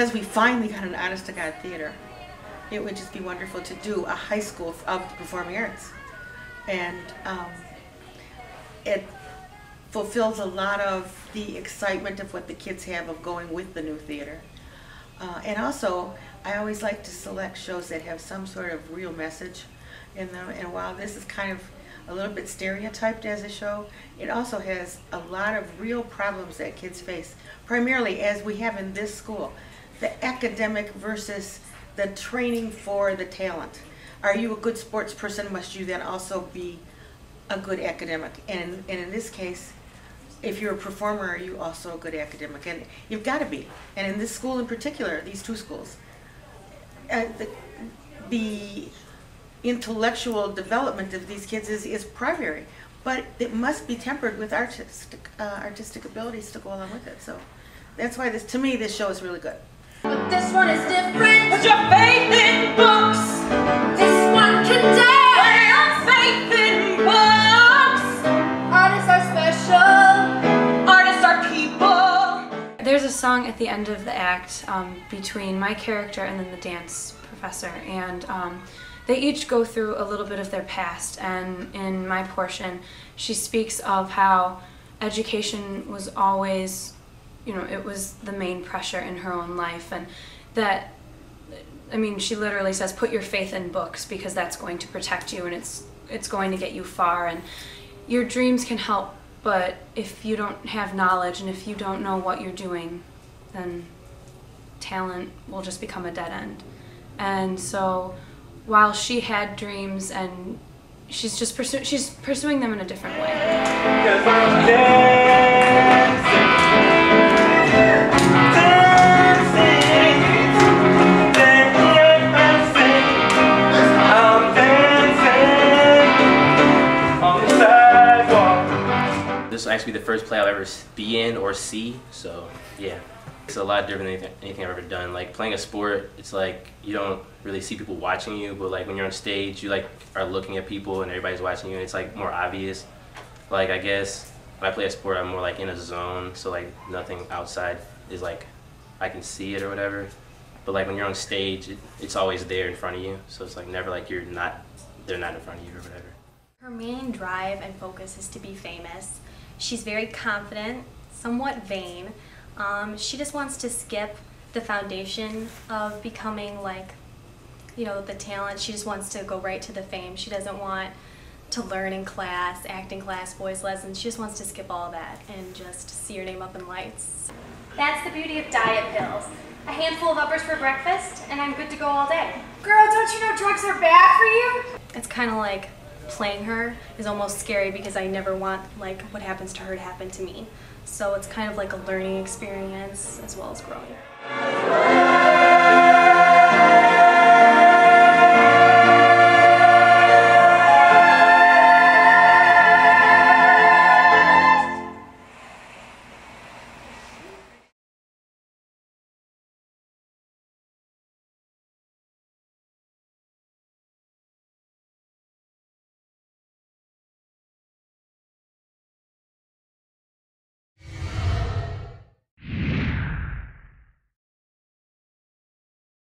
because we finally got an honest-to-God theater, it would just be wonderful to do a high school of the performing arts. And it fulfills a lot of the excitement of what the kids have of going with the new theater. And also, I always like to select shows that have some sort of real message in them. And while this is kind of a little bit stereotyped as a show, it also has a lot of real problems that kids face, primarily as we have in this school. The academic versus the training for the talent. Are you a good sports person? Must you then also be a good academic? And in this case, if you're a performer, are you also a good academic? And you've got to be. And in this school in particular, these two schools, the intellectual development of these kids is primary, but it must be tempered with artistic abilities to go along with it. So that's why to me, this show is really good. But this one is different. Put your faith in books. This one can dance. Put your faith in books. Artists are special. Artists are people. There's a song at the end of the act between my character and then the dance professor, and they each go through a little bit of their past. And in my portion, she speaks of how education was always, it was the main pressure in her own life, and that, I mean, she literally says, put your faith in books because that's going to protect you and it's going to get you far, and your dreams can help, but if you don't have knowledge and if you don't know what you're doing, then talent will just become a dead end. And so while she had dreams, and she's just pursuing them in a different way. This will actually be the first play I'll ever be in or see, so yeah. It's a lot different than anything I've ever done. Like playing a sport, it's like you don't really see people watching you, but like when you're on stage, you like are looking at people and everybody's watching you, and it's like more obvious. Like I guess when I play a sport, I'm more like in a zone, so like nothing outside is like I can see it or whatever. But like when you're on stage, it's always there in front of you, so it's like never like they're not in front of you or whatever. Her main drive and focus is to be famous. She's very confident, somewhat vain. She just wants to skip the foundation of becoming like, the talent. She just wants to go right to the fame. She doesn't want to learn in class, acting class, voice lessons. She just wants to skip all that and just see her name up in lights. That's the beauty of diet pills. A handful of uppers for breakfast, and I'm good to go all day. Girl, don't you know drugs are bad for you? It's kind of like playing her is almost scary because I never want like what happens to her to happen to me. So it's kind of like a learning experience as well as growing.